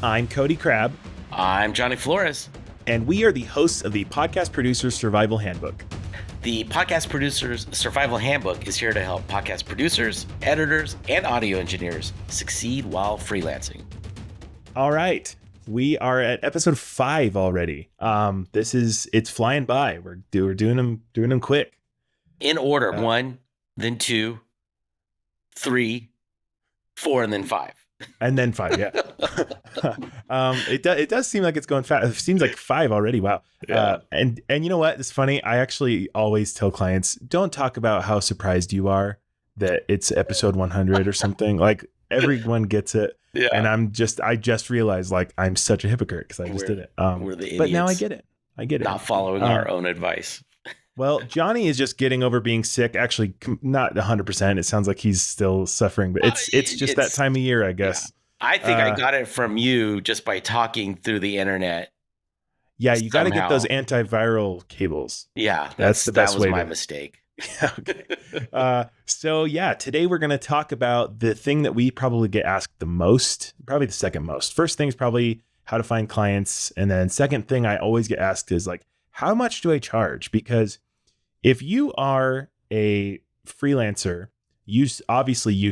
I'm Cody Crabb. I'm Johnny Flores. And we are the hosts of the Podcast Producers Survival Handbook. The Podcast Producers Survival Handbook is here to help podcast producers, editors, and audio engineers succeed while freelancing. All right. We are at episode 5 already. It's flying by. We're doing them quick. In order, 1, then 2, 3, 4, and then 5. And then 5, yeah. It does seem like it's going fast. It seems like 5 already. Wow. Yeah. And you know what? It's funny. I actually always tell clients, don't talk about how surprised you are that it's episode 100 or something. Like everyone gets it. Yeah. And I just realized like I'm such a hypocrite because I just did it. We're the idiots. But now I get it. Not following our own advice. Well, Johnny is just getting over being sick. Actually, not 100%. It sounds like he's still suffering, but it's just that time of year, I guess. Yeah. I think I got it from you just by talking through the internet. Yeah, you got to get those antiviral cables. Yeah, that's the best way. That was my mistake. Okay. So yeah, today we're going to talk about the thing that we probably get asked the most, probably the second most. First thing is probably how to find clients. And then second thing I always get asked is like, how much do I charge? Because if you are a freelancer, you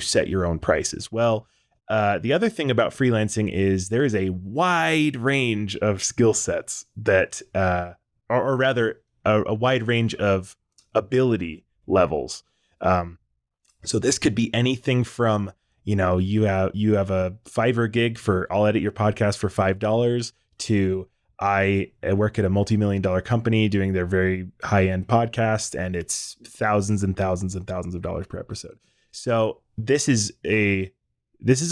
set your own prices. Well, the other thing about freelancing is there is a wide range of skill sets that, or rather a wide range of ability levels. So this could be anything from, you have a Fiverr gig for I'll edit your podcast for $5 to I work at a multi-million-dollar company doing their very high-end podcast, and it's thousands and thousands and thousands of dollars per episode. So this is a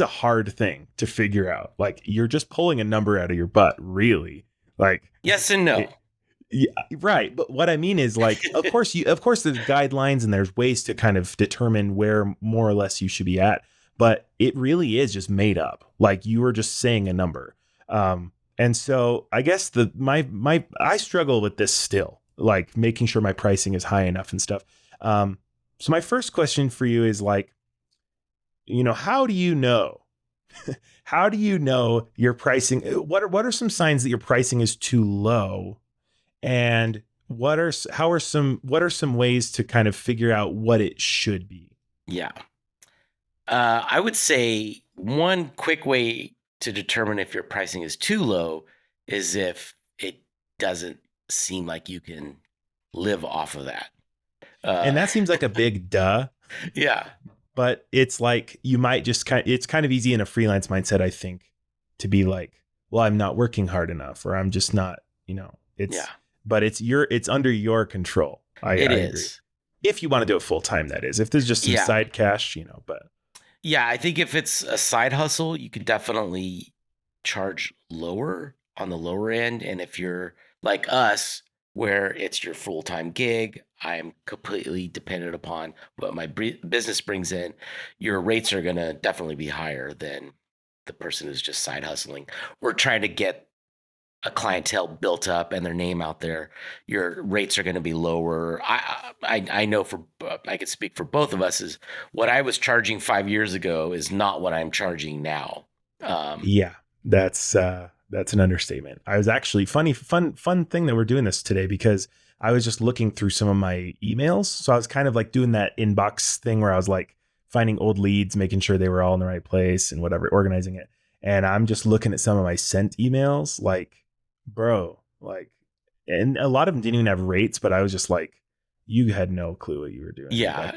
hard thing to figure out. Like you're just pulling a number out of your butt, really. Like yes and no. Yeah, right. But what I mean is like, of course there's guidelines and there's ways to kind of determine where more or less you should be at. But it really is just made up. Like you were just saying a number. And so I guess I struggle with this still, like making sure my pricing is high enough and stuff. So my first question for you is like, how do you know? How do you know your pricing? What are some signs that your pricing is too low? And what are some ways to kind of figure out what it should be? Yeah. I would say one quick way to determine if your pricing is too low is if it doesn't seem like you can live off of that. And that seems like a big duh. Yeah. But it's like you might just it's kind of easy in a freelance mindset, I think, to be like, well, I'm not working hard enough, or I'm just not, but it's under your control. I agree. If you want to do it full time, that is. If there's just some side cash, but. Yeah, I think if it's a side hustle, you could definitely charge lower on the lower end. And if you're like us, where it's your full-time gig, I'm completely dependent upon what my business brings in, your rates are going to definitely be higher than the person who's just side hustling or trying to get a clientele built up and their name out there. Your rates are going to be lower. I know I could speak for both of us is what I was charging 5 years ago is not what I'm charging now. Yeah, that's an understatement. I was actually fun thing that we're doing this today because I was just looking through some of my emails. So I was kind of like doing that inbox thing where I was like finding old leads, making sure they were all in the right place and whatever, organizing it. And I'm just looking at some of my sent emails, like, bro, like, and a lot of them didn't even have rates, but I was just like, you had no clue what you were doing. Yeah.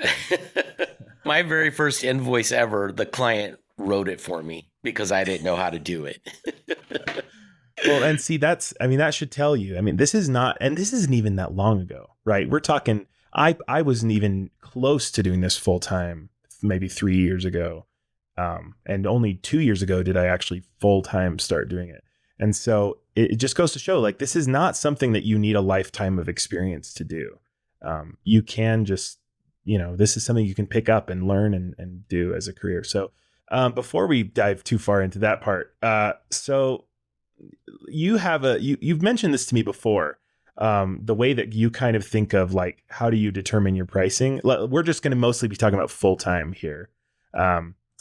My very first invoice ever, the client wrote it for me because I didn't know how to do it. Well, and see, that should tell you, this isn't even that long ago, right? We're talking, I wasn't even close to doing this full time, maybe 3 years ago. And only 2 years ago did I actually full time start doing it. And so it just goes to show like, this is not something that you need a lifetime of experience to do. You can just, this is something you can pick up and learn and do as a career. So before we dive too far into that part, so you've mentioned this to me before, the way that you kind of think of like, how do you determine your pricing? We're just going to mostly be talking about full-time here.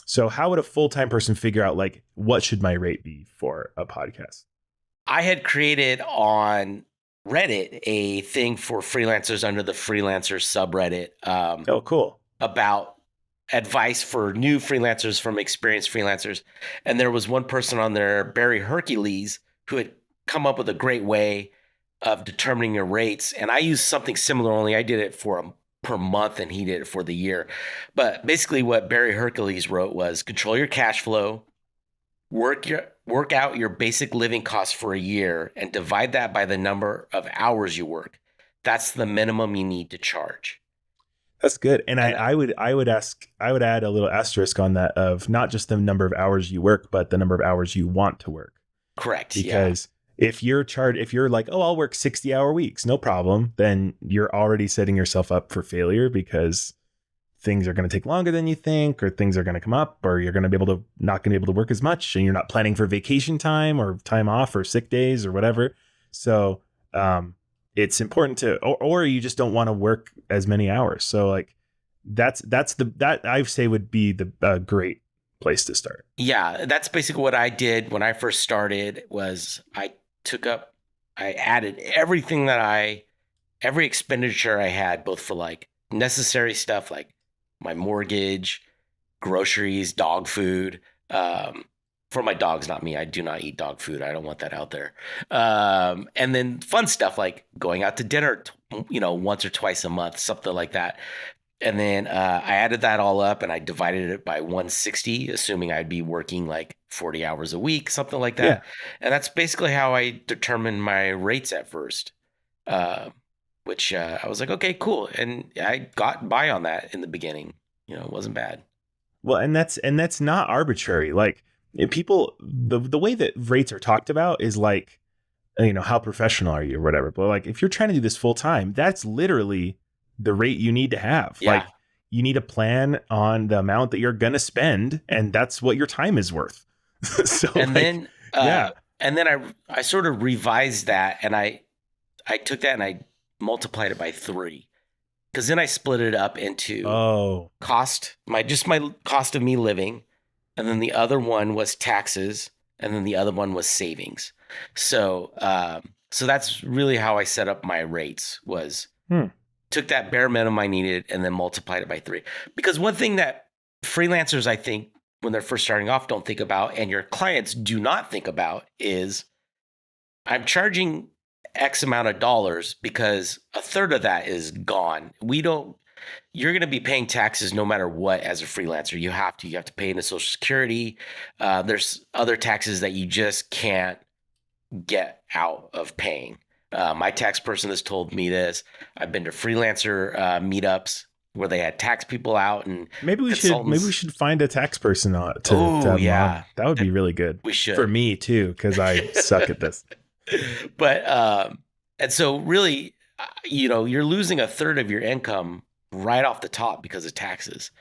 So how would a full-time person figure out like what should my rate be for a podcast? I had created on Reddit a thing for freelancers under the freelancers subreddit Oh, cool. about advice for new freelancers from experienced freelancers. And there was one person on there, Barry Hercules, who had come up with a great way of determining your rates. And I used something similar, only I did it for per month and he did it for the year. But basically what Barry Hercules wrote was control your cash flow, work out your basic living costs for a year and divide that by the number of hours you work. That's the minimum you need to charge. That's good. And I would add a little asterisk on that of not just the number of hours you work, but the number of hours you want to work. Correct. Because if you're like, oh, I'll work 60-hour weeks, no problem, then you're already setting yourself up for failure because things are going to take longer than you think, or things are going to come up, or you're going to not going to be able to work as much, and you're not planning for vacation time or time off or sick days or whatever. So it's important to, or you just don't want to work as many hours. So like that I say would be the great place to start. Yeah, that's basically what I did when I first started. Was I added everything every expenditure I had, both for like necessary stuff like my mortgage, groceries, dog food. For my dogs, not me. I do not eat dog food. I don't want that out there. And then fun stuff like going out to dinner, once or twice a month, something like that. And then I added that all up and I divided it by 160, assuming I'd be working like 40 hours a week, something like that. Yeah. And that's basically how I determined my rates at first, which I was like, okay, cool. And I got by on that in the beginning. It wasn't bad. Well, and that's not arbitrary. Like people, the way that rates are talked about is like, how professional are you or whatever. But like, if you're trying to do this full time, that's literally the rate you need to have. Yeah. Like you need a plan on the amount that you're going to spend, and that's what your time is worth. So and then I sort of revised that, and I took that and I multiplied it by 3, because then I split it up into my cost of me living, and then the other one was taxes, and then the other one was savings. So that's really how I set up my rates. Was took that bare minimum I needed and then multiplied it by 3. Because one thing that freelancers, I think, when they're first starting off, don't think about, and your clients do not think about, is I'm charging X amount of dollars because a third of that is gone. You're going to be paying taxes no matter what as a freelancer. You have to pay into Social Security. There's other taxes that you just can't get out of paying. My tax person has told me this. I've been to freelancer meetups where they had tax people out, and maybe we should find a tax person to have on. That would be really good. We should, for me too, because I suck at this. But and so really, you're losing a third of your income right off the top because of taxes.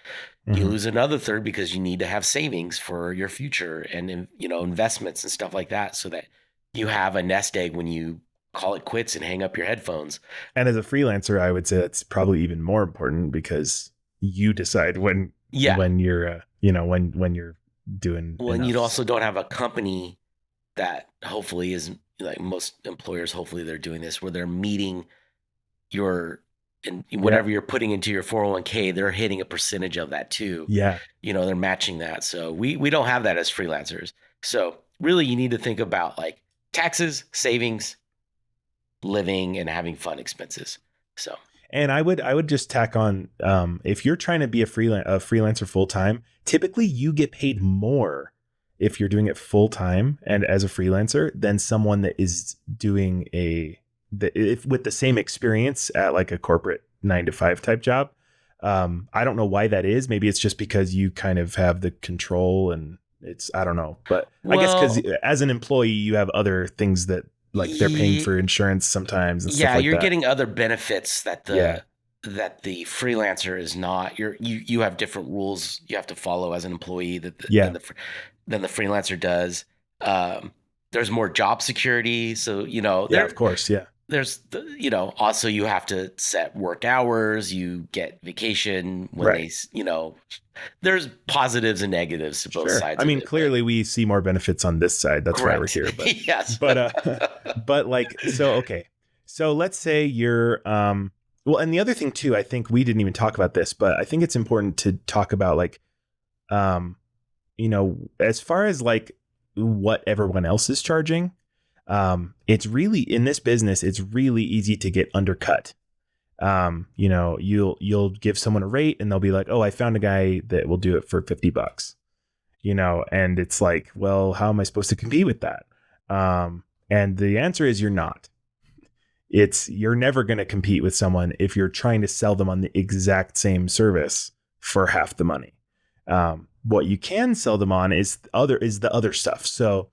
Mm-hmm. You lose another third because you need to have savings for your future and investments and stuff like that, so that you have a nest egg when you call it quits and hang up your headphones. And as a freelancer, I would say it's probably even more important because you decide when you're when you're doing. Well, and you also don't have a company that hopefully is like most employers. Hopefully they're doing this where they're meeting whatever you're putting into your 401k, they're hitting a percentage of that too. Yeah. They're matching that. So we don't have that as freelancers. So really you need to think about like taxes, savings, living, and having fun expenses. So, and I would just tack on, if you're trying to be a freelancer full time, typically you get paid more if you're doing it full time and as a freelancer than someone that is doing with the same experience at like a corporate 9-to-5 type job. I don't know why that is. Maybe it's just because you kind of have the control, and I don't know, but I guess because as an employee you have other things that, like, they're paying for insurance sometimes and stuff like you're that. Getting other benefits that the freelancer is not. You have different rules you have to follow as an employee than the freelancer does. There's more job security, so of course, there's also you have to set work hours, you get vacation when Right. there's positives and negatives to both Sure. sides I of mean, it, but clearly we see more benefits on this side. That's why we're correct. here. But, Yes. but like, so, okay. So let's say you're, well, and the other thing too, I think we didn't even talk about this, but I think it's important to talk about like, as far as like what everyone else is charging, it's really in this business, it's really easy to get undercut. You'll give someone a rate and they'll be like, oh, I found a guy that will do it for $50, and it's like, well, how am I supposed to compete with that? And the answer is you're not. You're never going to compete with someone if you're trying to sell them on the exact same service for half the money. What you can sell them on is the other stuff. So,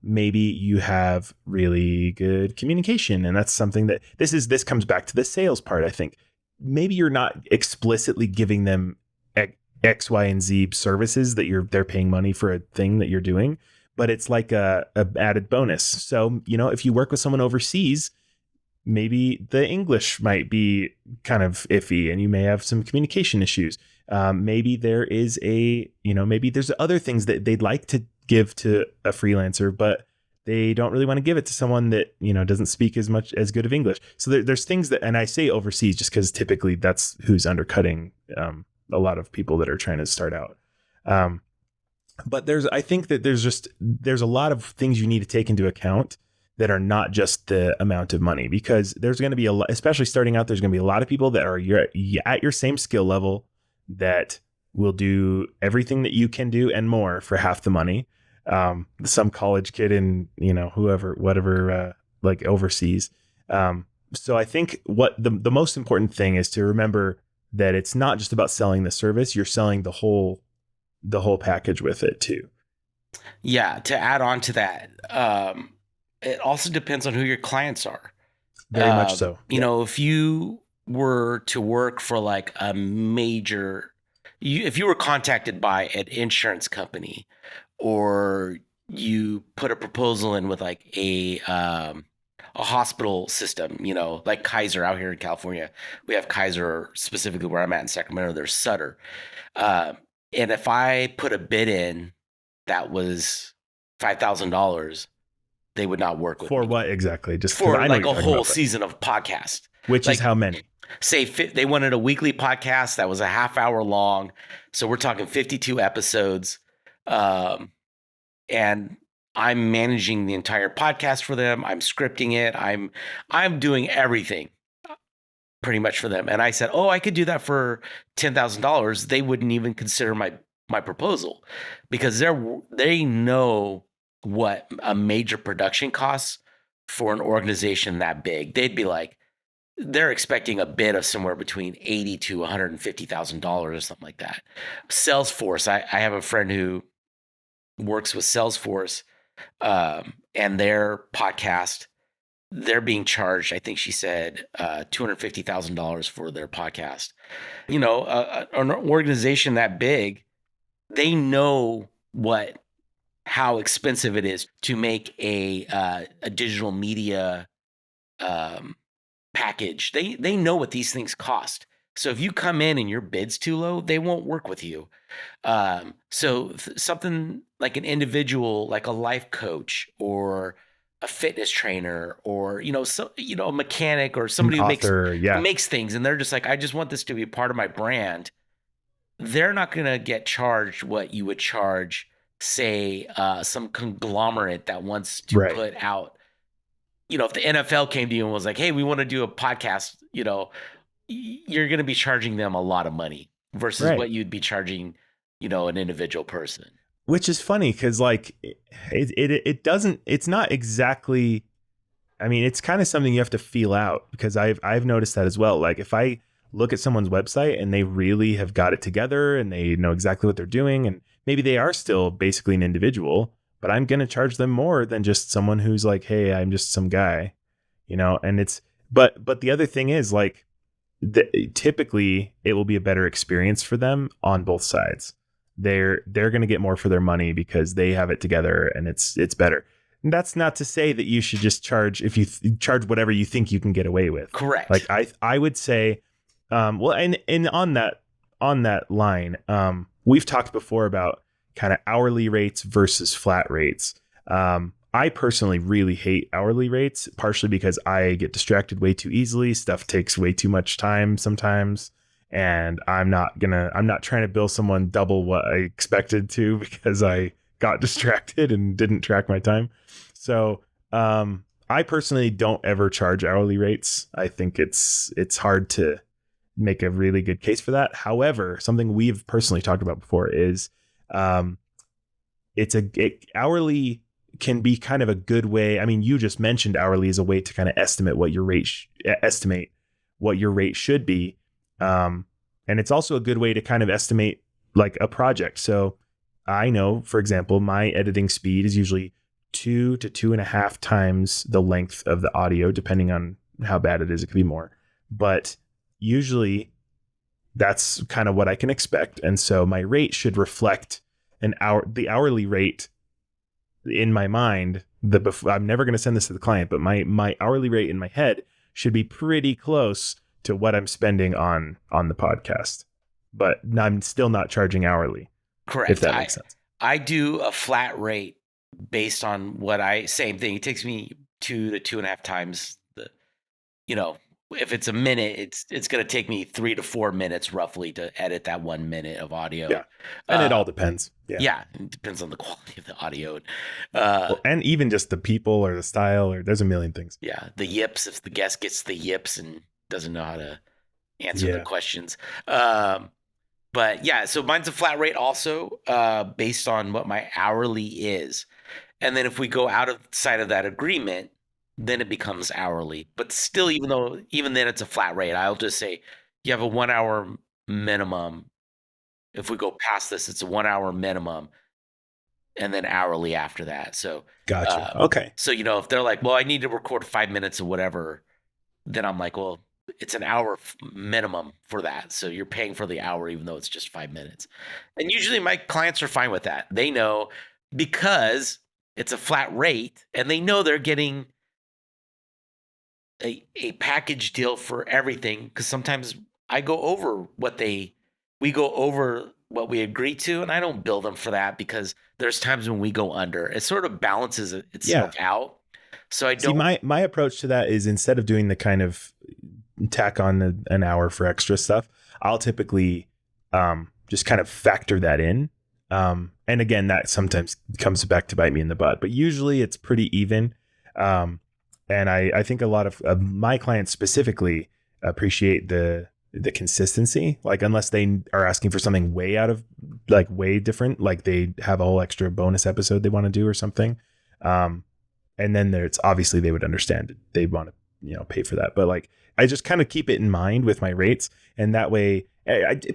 maybe you have really good communication, and that's something that this comes back to the sales part. I think maybe you're not explicitly giving them X, Y, and Z services that they're paying money for a thing that you're doing, but it's like a added bonus. So, if you work with someone overseas, maybe the English might be kind of iffy and you may have some communication issues. Maybe there is maybe there's other things that they'd like to give to a freelancer, but they don't really want to give it to someone that, doesn't speak as good of English. So there's things that, and I say overseas just because typically that's who's undercutting a lot of people that are trying to start out. But I think that there's a lot of things you need to take into account that are not just the amount of money, because there's going to be especially starting out, there's going to be a lot of people that are at your same skill level that will do everything that you can do and more for half the money. Some college kid in, whatever, like overseas. So I think what the most important thing is to remember that it's not just about selling the service, you're selling the whole package with it too. Yeah. To add on to that, it also depends on who your clients are. Very much so. If you were to work for like a major, if you were contacted by an insurance company, or you put a proposal in with like a hospital system, like Kaiser out here in California, we have Kaiser specifically where I'm at in Sacramento, there's Sutter. And if I put a bid in that was $5,000, they would not work with for me. What exactly? Just for like a whole season of podcast. Which is how many? Say they wanted a weekly podcast that was a half hour long. So we're talking 52 episodes. And I'm managing the entire podcast for them. I'm scripting it. I'm doing everything pretty much for them. And I said, oh, I could do that for $10,000. They wouldn't even consider my proposal, because they know what a major production costs for an organization that big. They'd be like, they're expecting a bid of somewhere between $80,000 to $150,000 or something like that. Salesforce, I have a friend who works with Salesforce, and their podcast, they're being charged, I think she said, $250,000 for their podcast. An organization that big, they know how expensive it is to make a digital media package. They know what these things cost. So if you come in and your bid's too low, they won't work with you. So something like an individual, like a life coach or a fitness trainer, or a mechanic or somebody who makes things, and they're just like, I just want this to be part of my brand. They're not going to get charged what you would charge, say, some conglomerate that wants to put out. If the NFL came to you and was like, hey, we want to do a podcast, you're going to be charging them a lot of money versus what you'd be charging, an individual person. Which is funny because like it's not exactly, I mean, it's kind of something you have to feel out, because I've noticed that as well. Like if I look at someone's website and they really have got it together and they know exactly what they're doing, and maybe they are still basically an individual, but I'm going to charge them more than just someone who's like, hey, I'm just some guy, and it's, but the other thing is like, typically it will be a better experience for them on both sides. They're going to get more for their money because they have it together and it's better. that's not to say that you should just charge if you charge whatever you think you can get away with. Correct. Like I would say, well, and on that line, we've talked before about kind of hourly rates versus flat rates. I personally really hate hourly rates, partially because I get distracted way too easily. Stuff takes way too much time sometimes. And I'm not trying to bill someone double what I expected to because I got distracted and didn't track my time. So I personally don't ever charge hourly rates. I think it's hard to make a really good case for that. However, something we've personally talked about before is hourly can be kind of a good way. I mean, you just mentioned hourly as a way to kind of estimate what your rate should be. And it's also a good way to kind of estimate like a project. So I know, for example, my editing speed is usually 2 to 2.5 times the length of the audio, depending on how bad it is. It could be more, but usually that's kind of what I can expect. And so my rate should reflect the hourly rate in my mind. I'm never going to send this to the client, but my hourly rate in my head should be pretty close to what I'm spending on the podcast, but I'm still not charging hourly. Correct. If that makes sense. I do a flat rate based on same thing. It takes me 2 to 2.5 times if it's a minute, it's going to take me 3 to 4 minutes roughly to edit that 1 minute of audio. Yeah. And it all depends. Yeah. It depends on the quality of the audio. And even just the people or the style, or there's a million things. Yeah. The yips, if the guest gets the yips and doesn't know how to answer the questions. But yeah, so mine's a flat rate also, based on what my hourly is. And then if we go outside of that agreement, then it becomes hourly. But still, even then it's a flat rate, I'll just say you have a 1 hour minimum. If we go past this, it's a 1 hour minimum and then hourly after that. So gotcha. Okay. So, if they're like, well, I need to record 5 minutes or whatever, then I'm like, well, it's an hour minimum for that. So you're paying for the hour, even though it's just 5 minutes. And usually my clients are fine with that. They know because it's a flat rate and they know they're getting a package deal for everything. Because sometimes I go over we go over what we agree to, and I don't bill them for that because there's times when we go under. It sort of balances itself out. So I don't. See, my approach to that is instead of doing the kind of tack on an hour for extra stuff, I'll typically just kind of factor that in. And again, that sometimes comes back to bite me in the butt, but usually it's pretty even. And I think a lot of my clients specifically appreciate the consistency. Like unless they are asking for something way different, like they have a whole extra bonus episode they want to do or something. And then it's obviously they would understand it. They'd want to, pay for that. But like, I just kind of keep it in mind with my rates. And that way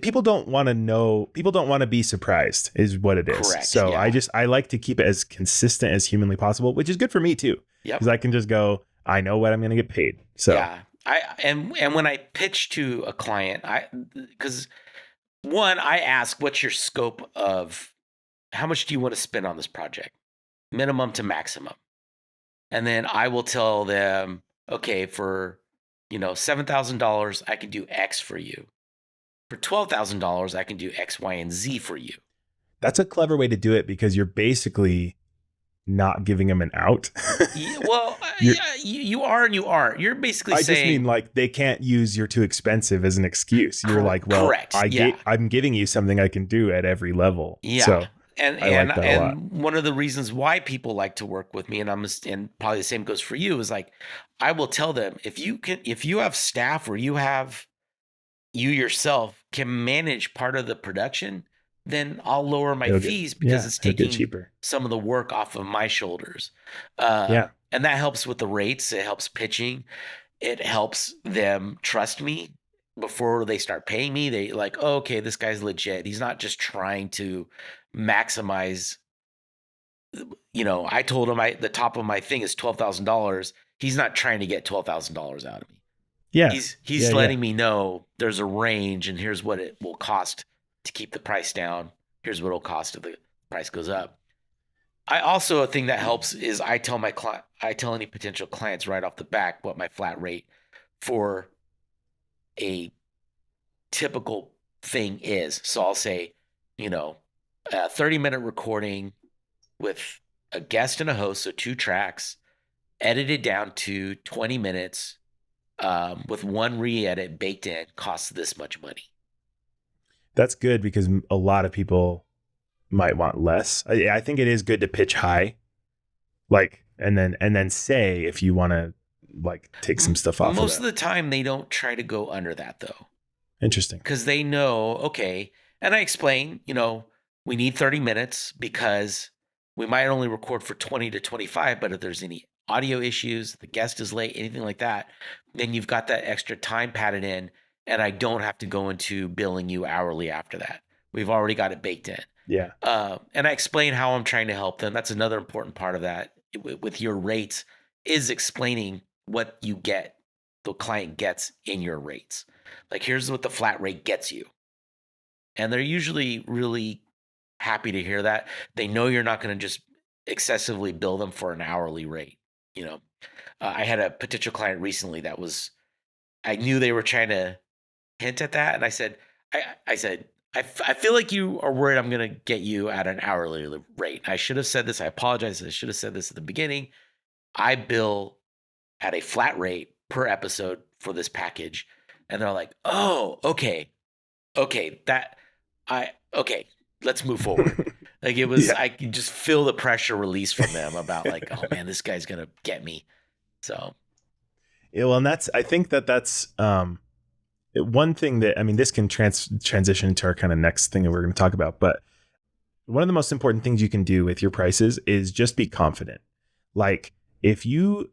people don't want to be surprised is what it is. Correct, so yeah. I like to keep it as consistent as humanly possible, which is good for me too. Yep. Because I can just go, I know what I'm going to get paid. So yeah, and when I pitch to a client, because one, I ask, what's your scope of how much do you want to spend on this project, minimum to maximum, and then I will tell them, okay, for $7,000, I can do X for you. For $12,000, I can do X, Y, and Z for you. That's a clever way to do it because you're basically not giving them an out. Well, you are and you aren't. You're basically saying... I just mean like they can't use you're too expensive as an excuse. You're like, well, correct. I'm giving you something I can do at every level. Yeah. So and like that a lot. One of the reasons why people like to work with me, and probably the same goes for you, is like I will tell them if you have staff or you yourself can manage part of the production, then I'll lower my fees because it's taking cheaper. Some of the work off of my shoulders. And that helps with the rates. It helps pitching. It helps them trust me before they start paying me. They like, oh, okay, this guy's legit. He's not just trying to maximize. I told him the top of my thing is $12,000. He's not trying to get $12,000 out of me. Yeah. He's letting me know there's a range and here's what it will cost to keep the price down. Here's what it'll cost if the price goes up. I also, a thing that helps is I tell I tell any potential clients right off the back what my flat rate for a typical thing is. So I'll say, you know, a 30-minute recording with a guest and a host, so 2 tracks, edited down to 20 minutes, with one re-edit baked in, costs this much money. That's good because a lot of people might want less. I think it is good to pitch high, like, and then say if you want to like take some stuff off. Most of the time, they don't try to go under that though, Interesting. because they know, okay. And I explain, we need 30 minutes because we might only record for 20 to 25, but if there's any audio issues, the guest is late, anything like that, then you've got that extra time padded in, and I don't have to go into billing you hourly after that. We've already got it baked in. Yeah. And I explain how I'm trying to help them. That's another important part of that with your rates, is explaining what you get, the client gets in your rates. Like, here's what the flat rate gets you. And they're usually really happy to hear that. They know you're not going to just excessively bill them for an hourly rate. I had a potential client recently that I knew they were trying to hint at that. And I said, I feel like you are worried I'm going to get you at an hourly rate. I should have said this. I apologize. I should have said this at the beginning. I bill at a flat rate per episode for this package. And they're like, oh, okay, let's move forward. Like, it was, I could just feel the pressure release from them about like, oh man, this guy's going to get me. So. Yeah, well, and I think that's one thing that, I mean, this can transition into our kind of next thing that we're going to talk about. But one of the most important things you can do with your prices is just be confident. Like, if you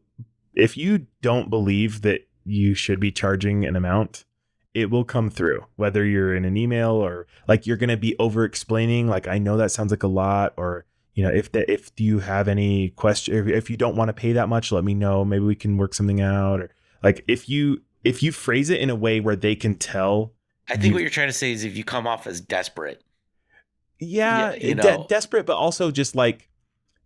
don't believe that you should be charging an amount, it will come through, whether you're in an email or like you're going to be over explaining. Like, I know that sounds like a lot, or, if you have any question, if you don't want to pay that much, let me know. Maybe we can work something out. Or like, if you phrase it in a way where they can tell. I think what you're trying to say is if you come off as desperate. Yeah, desperate, but also just like,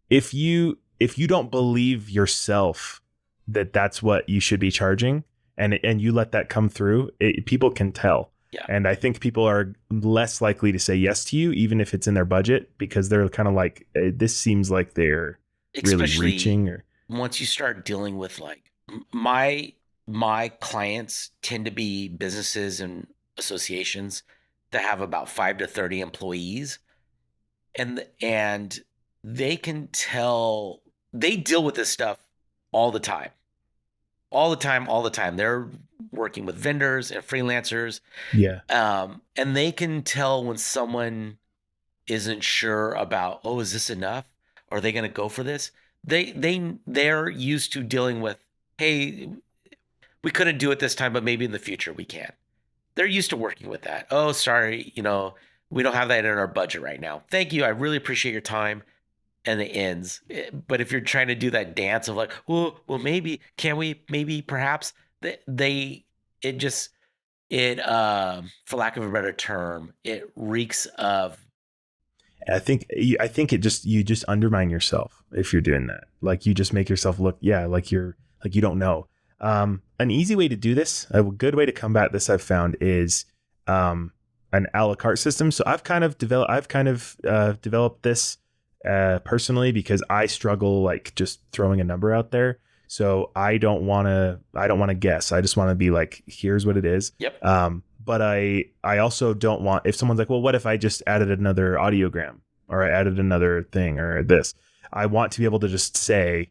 if you don't believe yourself that that's what you should be charging, and you let that come through, people can tell. Yeah. And I think people are less likely to say yes to you, even if it's in their budget, because they're kind of like, this seems like they're really reaching. Or once you start dealing with like my clients tend to be businesses and associations that have about 5 to 30 employees, and they can tell, they deal with this stuff all the time. They're working with vendors and freelancers. Yeah. And they can tell when someone isn't sure about, oh, is this enough? Are they going to go for this? They're used to dealing with, hey, we couldn't do it this time, but maybe in the future we can. They're used to working with that. Oh, sorry, we don't have that in our budget right now. Thank you. I really appreciate your time. And it ends. But if you're trying to do that dance of like, well, maybe, can we, maybe, perhaps, for lack of a better term, it reeks of. I think you just undermine yourself if you're doing that. Like, you just make yourself look, like you don't know. An easy way to do this, a good way to combat this, I've found, is an a la carte system. So I've kind of developed this personally, because I struggle like just throwing a number out there. So I don't want to guess. I just want to be like, here's what it is. Yep. But I also don't want, if someone's like, well, what if I just added another audiogram, or I added another thing, or this, I want to be able to just say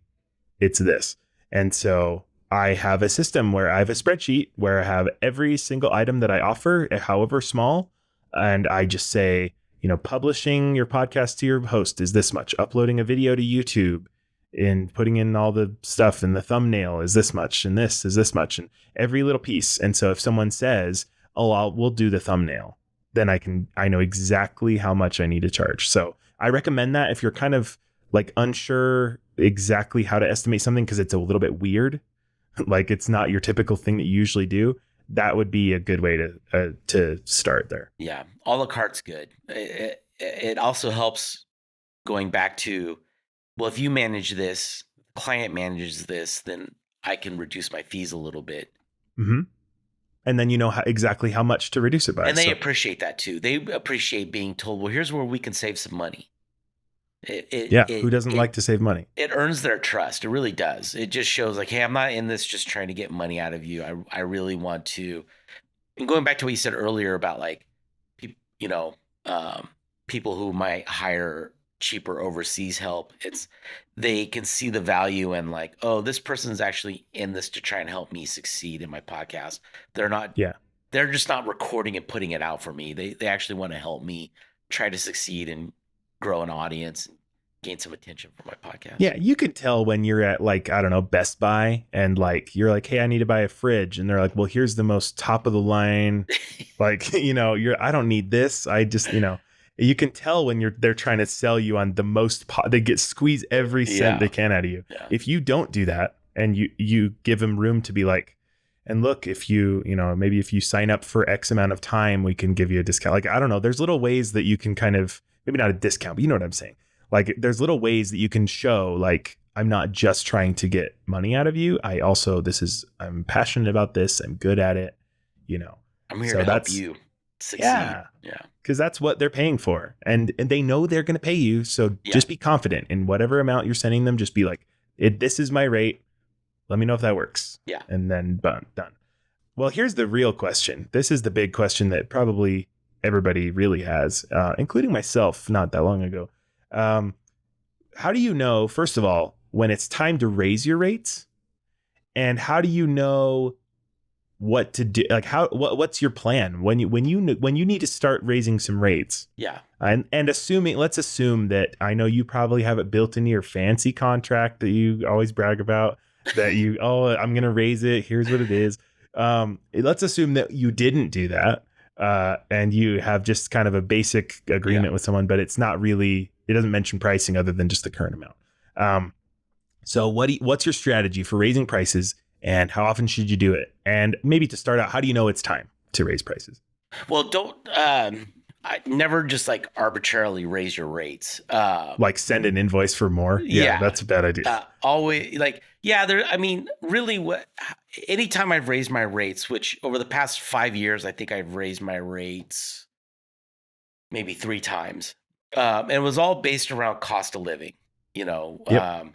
it's this. And so I have a system where I have a spreadsheet where I have every single item that I offer, however small. And I just say, publishing your podcast to your host is this much. Uploading a video to YouTube and putting in all the stuff in the thumbnail is this much, and this is this much, and every little piece. And so if someone says, oh, we'll do the thumbnail, then I know exactly how much I need to charge. So I recommend that if you're kind of like unsure exactly how to estimate something, because it's a little bit weird, like it's not your typical thing that you usually do, that would be a good way to start there. Yeah, a la carte's good. It also helps, going back to well, if you manage this, client manages this, then I can reduce my fees a little bit. Mm-hmm. And then you know exactly how much to reduce it by. And they appreciate that too. They appreciate being told, well, here's where we can save some money. Who doesn't like to save money? It earns their trust. It really does. It just shows like, hey, I'm not in this just trying to get money out of you. I really want to. And going back to what you said earlier about like, people who might hire cheaper overseas help, they can see the value and like, oh, this person's actually in this to try and help me succeed in my podcast. They're not. Yeah. They're just not recording and putting it out for me. They actually want to help me try to succeed and grow an audience and gain some attention for my podcast. Yeah, you could tell when you're at like, I don't know, Best Buy and like you're like, hey, I need to buy a fridge. And they're like, well, here's the most top of the line. Like, I don't need this. I just, you can tell when they're trying to sell you on the most they squeeze every cent they can out of you. Yeah. If you don't do that and you give them room to be like, and look, if maybe if you sign up for X amount of time, we can give you a discount. Like, I don't know. There's little ways that you can kind of, maybe not a discount, but you know what I'm saying? Like, there's little ways that you can show, like, I'm not just trying to get money out of you. I'm passionate about this. I'm good at it. I'm here to help you succeed. Yeah. Because that's what they're paying for. And they know they're going to pay you. So just be confident in whatever amount you're sending them. Just be like, this is my rate. Let me know if that works. Yeah. And then done. Well, here's the real question. This is the big question that probably everybody really has, including myself not that long ago. How do you know, first of all, when it's time to raise your rates? And how do you know what to do? Like, what's your plan when you need to start raising some rates? Yeah. And let's assume that, I know you probably have it built into your fancy contract that you always brag about, that I'm going to raise it. Here's what it is. Let's assume that you didn't do that. And you have just kind of a basic agreement with someone, but it's not really, it doesn't mention pricing other than just the current amount. So what's your strategy for raising prices, and how often should you do it? And maybe to start out, how do you know it's time to raise prices? Well, I never just like arbitrarily raise your rates. Like send an invoice for more. Yeah, that's a bad idea. Always like, really anytime I've raised my rates, which over the past 5 years, I think I've raised my rates maybe 3 times. And it was all based around cost of living. Yep.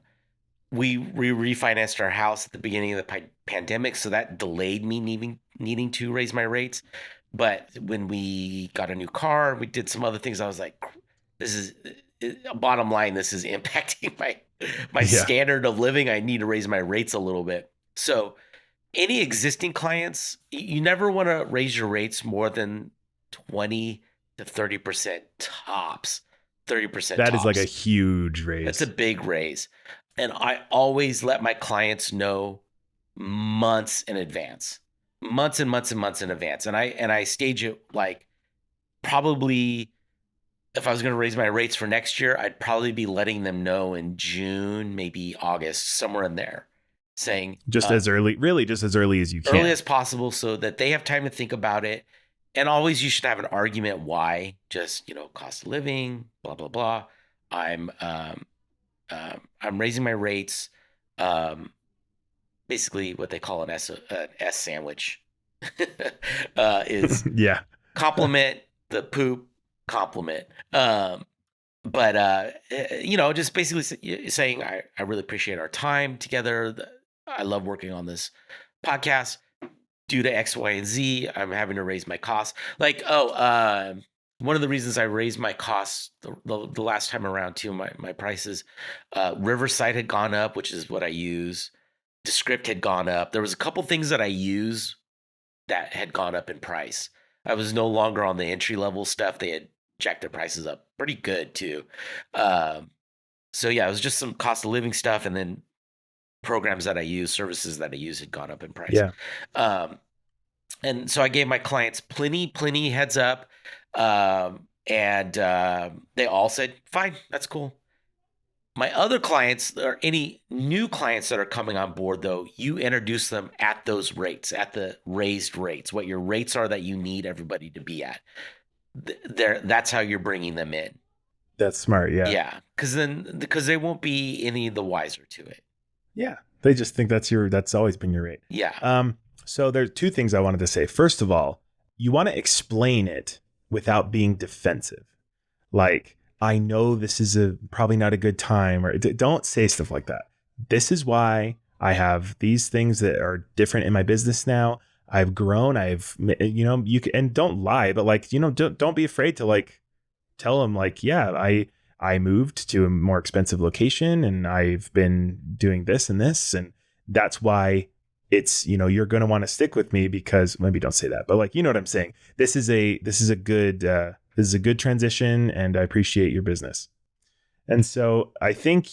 We refinanced our house at the beginning of the pandemic, so that delayed me needing to raise my rates. But when we got a new car, we did some other things. I was like, this is bottom line. This is impacting my standard of living. I need to raise my rates a little bit. So any existing clients, you never want to raise your rates more than 20 to 30% tops. 30%. That is like a huge raise. That's a big raise. And I always let my clients know months in advance. Months and months and months in advance. And I stage it like, probably if I was going to raise my rates for next year, I'd probably be letting them know in June, maybe August, somewhere in there, saying just as early as you can. Early as possible, so that they have time to think about it. And always you should have an argument why. Just, cost of living, blah, blah, blah. I'm raising my rates. Basically what they call an S sandwich is compliment the poop compliment. Just basically saying, I really appreciate our time together. I love working on this podcast. Due to X, Y, and Z, I'm having to raise my costs. Like, one of the reasons I raised my costs the last time around too, my prices, Riverside had gone up, which is what I use. Descript had gone up. There was a couple things that I use that had gone up in price. I was no longer on the entry level stuff. They had jacked their prices up pretty good too. It was just some cost of living stuff, and then programs that I use, services that I use had gone up in price. Yeah. And so I gave my clients plenty heads up. And they all said, fine, that's cool. My other clients, or any new clients that are coming on board, though, you introduce them at those rates, at the raised rates, what your rates are that you need everybody to be at. That's how you're bringing them in. That's smart. Yeah. Yeah, because they won't be any the wiser to it. Yeah. They just think that's always been your rate. Yeah. So there's two things I wanted to say. First of all, you want to explain it without being defensive. Like, I know this is probably not a good time, or don't say stuff like that. This is why I have these things that are different in my business now. I've grown. You can, and don't lie, but like, don't be afraid to like tell them like, yeah, I moved to a more expensive location and I've been doing this and this, and that's why it's, you're going to want to stick with me, because maybe don't say that, but like, you know what I'm saying? This is a good transition, and I appreciate your business. And so I think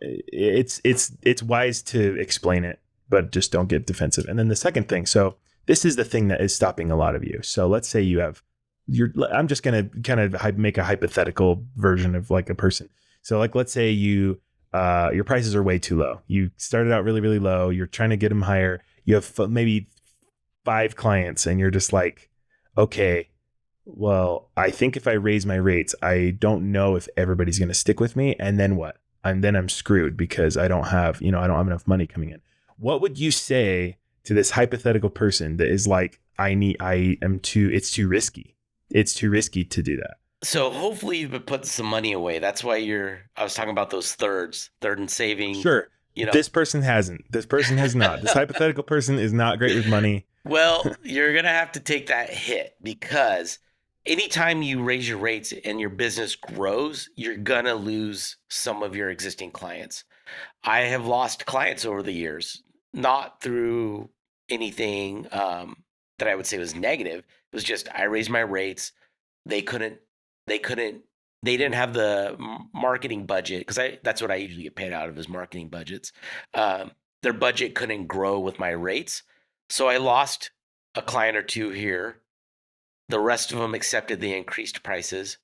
it's wise to explain it, but just don't get defensive. And then the second thing, so this is the thing that is stopping a lot of you. So let's say I'm just going to kind of make a hypothetical version of like a person. So like, let's say your prices are way too low. You started out really, really low. You're trying to get them higher. You have maybe 5 clients, and you're just like, okay, well, I think if I raise my rates, I don't know if everybody's going to stick with me. And then what? And then I'm screwed because I don't have enough money coming in. What would you say to this hypothetical person that is like, it's too risky. It's too risky to do that. So hopefully you've been putting some money away. That's why I was talking about those third and saving. Sure. This person hasn't. This person has not. This hypothetical person is not great with money. Well, you're going to have to take that hit, because anytime you raise your rates and your business grows, you're going to lose some of your existing clients. I have lost clients over the years, not through anything that I would say was negative. It was just, I raised my rates. They didn't have the marketing budget, because that's what I usually get paid out of, is marketing budgets. Their budget couldn't grow with my rates. So I lost a client or two here. The rest of them accepted the increased prices.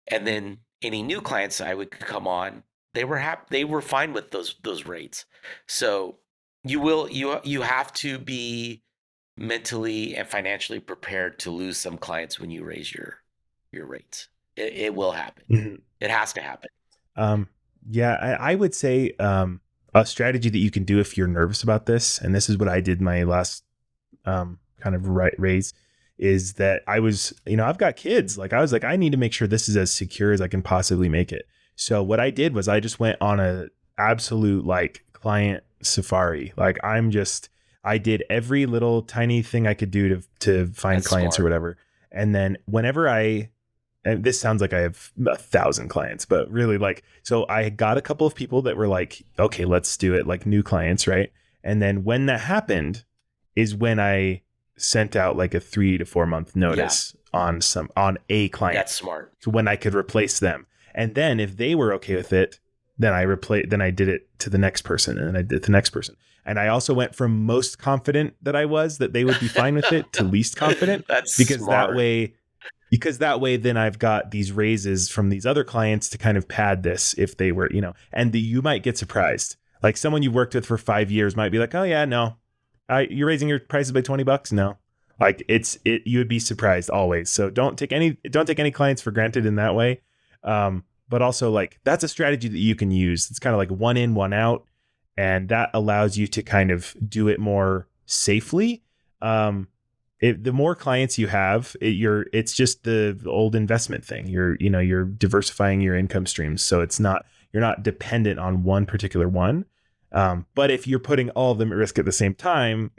And then any new clients I would come on, they were happy. They were fine with those rates. So you have to be mentally and financially prepared to lose some clients when you raise your rates. It will happen. Mm-hmm. It has to happen. Yeah, I would say a strategy that you can do if you're nervous about this, and this is what I did my last kind of raise, is that I was, I've got kids. Like I was like, I need to make sure this is as secure as I can possibly make it. So what I did was I just went on a absolute like client safari. Like I did every little tiny thing I could do to find That's clients smart. Or whatever. And then whenever and this sounds like I have 1,000 clients, but really like, so I got a couple of people that were like, okay, let's do it, like new clients, right? And then when that happened is when I sent out like a 3 to 4 month notice on a client. That's smart. So when I could replace them. And then if they were okay with it, then I did it to the next person, and then I did the next person. And I also went from most confident that I was that they would be fine with it to least confident. That's because smart. that way, then I've got these raises from these other clients to kind of pad this if they were, and you might get surprised. Like someone you've worked with for 5 years might be like, oh yeah, no, you're raising your prices by $20. No, like you would be surprised always. So don't take any clients for granted in that way. But also like that's a strategy that you can use. It's kind of like one in, one out. And that allows you to kind of do it more safely. The more clients you have, it's just the old investment thing. You're diversifying your income streams, so you're not dependent on one particular one. But if you're putting all of them at risk at the same time,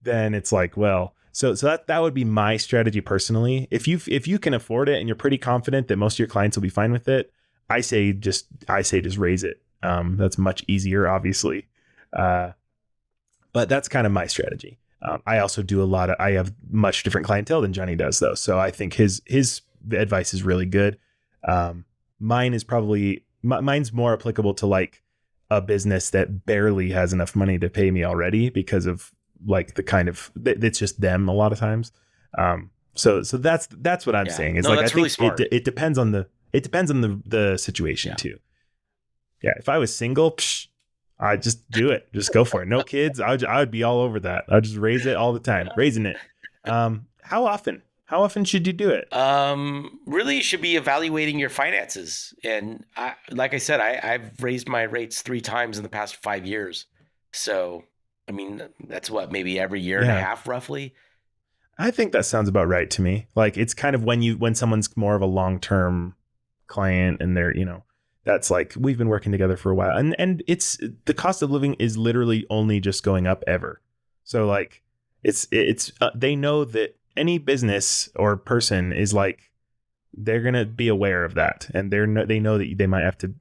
then it's like, well, so that would be my strategy personally. If you can afford it and you're pretty confident that most of your clients will be fine with it, I say just raise it. That's much easier, obviously. But that's kind of my strategy. I also do I have much different clientele than Johnny does though. So I think his advice is really good. Mine's more applicable to like a business that barely has enough money to pay me already because of like the kind of, it's just them a lot of times. So that's what I'm saying. It's like, I think really smart. It depends on the situation too. Yeah. If I was single, I'd just do it. Just go for it. No kids. I would be all over that. I'd just raise it all the time. Raising it. How often How often should you do it? Really, you should be evaluating your finances. And like I said, I've raised my rates 3 times in the past 5 years. So, I mean, that's what, maybe every year and a Yeah. half, roughly. I think that sounds about right to me. Like it's kind of when someone's more of a long-term client and they're, that's like we've been working together for a while. And it's the cost of living is literally only just going up ever. So like it's they know that any business or person is like they're going to be aware of that, and they know that they might have to,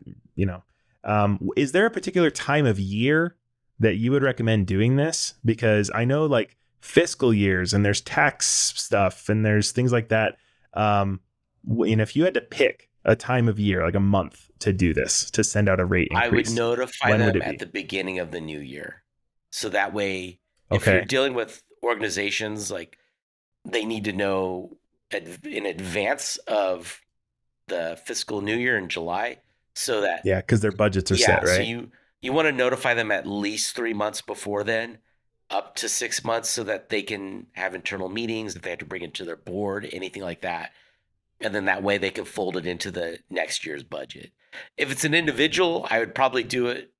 is there a particular time of year that you would recommend doing this? Because I know like fiscal years and there's tax stuff and there's things like that. If you had to pick a time of year, like a month to do this, to send out a rate increase, I would notify them at the beginning of the new year. So that way, if you're dealing with organizations, like they need to know in advance of the fiscal new year in July, so that because their budgets are set, right? So you want to notify them at least 3 months before then, up to 6 months, so that they can have internal meetings if they have to bring it to their board, anything like that. And then that way they can fold it into the next year's budget. If it's an individual, I would probably do it,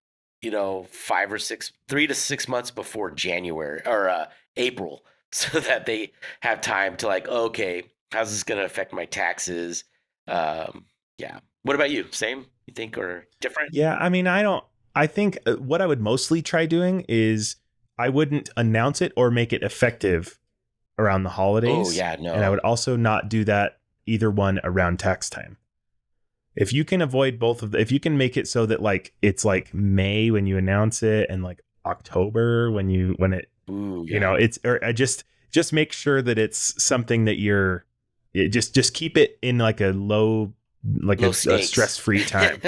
3 to 6 months before January or April, so that they have time to like, okay, how's this going to affect my taxes? Yeah. What about you? Same, you think, or different? Yeah. I mean, I think what I would mostly try doing is I wouldn't announce it or make it effective around the holidays. Oh, yeah, no. And I would also not do that either one around tax time. If you can avoid both of if you can make it so that like it's like May when you announce it and like October when it it's or just make sure that it's something that just keep it in like a low stress-free time.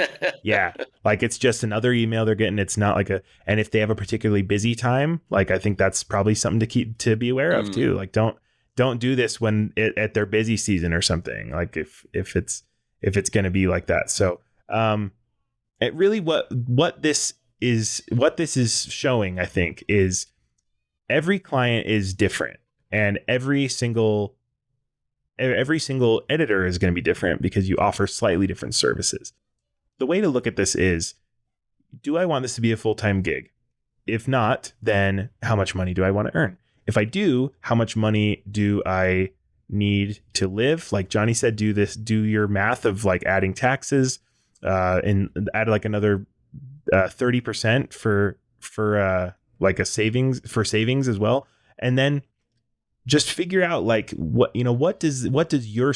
Yeah. Like it's just another email they're getting. It's not like and if they have a particularly busy time, like I think that's probably something to be aware of too. Like don't do this when at their busy season or something. Like if it's going to be like that. So, it really, what this is showing, I think, is every client is different, and every single editor is going to be different because you offer slightly different services. The way to look at this is, do I want this to be a full-time gig? If not, then how much money do I want to earn? If I do, how much money do I need to live? Like Johnny said, do your math of like adding taxes, and add like another 30% for like a savings as well. And then just figure out like what do your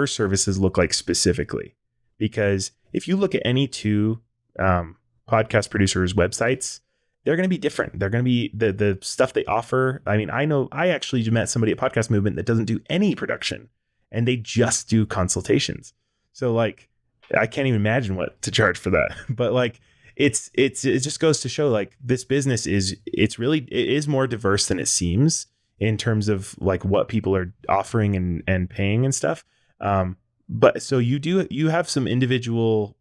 services look like specifically? Because if you look at any two podcast producers' websites, they're going to be different. They're going to be the stuff they offer. I mean, I know I actually met somebody at Podcast Movement that doesn't do any production, and they just do consultations. So like, I can't even imagine what to charge for that. But like, it just goes to show like this business it is more diverse than it seems in terms of like what people are offering and paying and stuff. But so you have some individual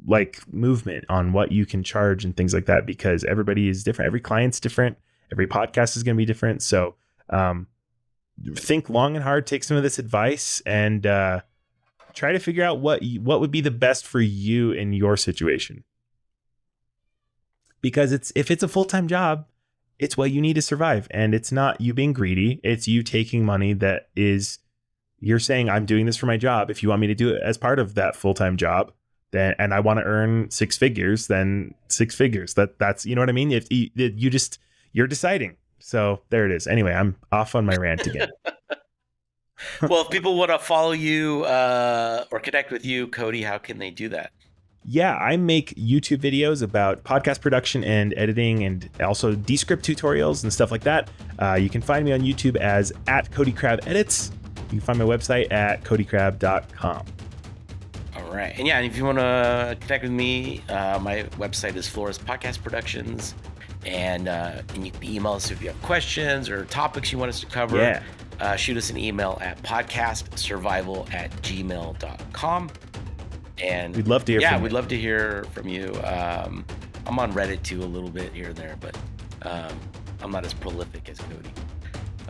like movement on what you can charge and things like that, because everybody is different. Every client's different. Every podcast is going to be different. So think long and hard, take some of this advice, and try to figure out what would be the best for you in your situation. Because if it's a full-time job, it's what you need to survive. And it's not you being greedy. It's you taking money that is, you're saying, I'm doing this for my job. If you want me to do it as part of that full-time job, then, and I want to earn 6 figures, then 6 figures. That's, you know what I mean? If you're deciding. So there it is. Anyway, I'm off on my rant again. Well, if people want to follow you or connect with you, Cody, how can they do that? Yeah, I make YouTube videos about podcast production and editing, and also Descript tutorials and stuff like that. You can find me on YouTube as @CodyCrabEdits. You can find my website at codycrab.com. All right. And yeah, if you want to connect with me, my website is Flores Podcast Productions. And you can email us if you have questions or topics you want us to cover. Yeah. Shoot us an email at podcastsurvival@gmail.com. And we'd love to hear from you. Yeah, we'd love to hear from you. I'm on Reddit too a little bit here and there, but I'm not as prolific as Cody.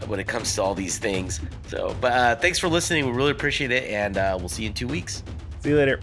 when it comes to all these things. So, but thanks for listening. We really appreciate it. And we'll see you in 2 weeks. See you later.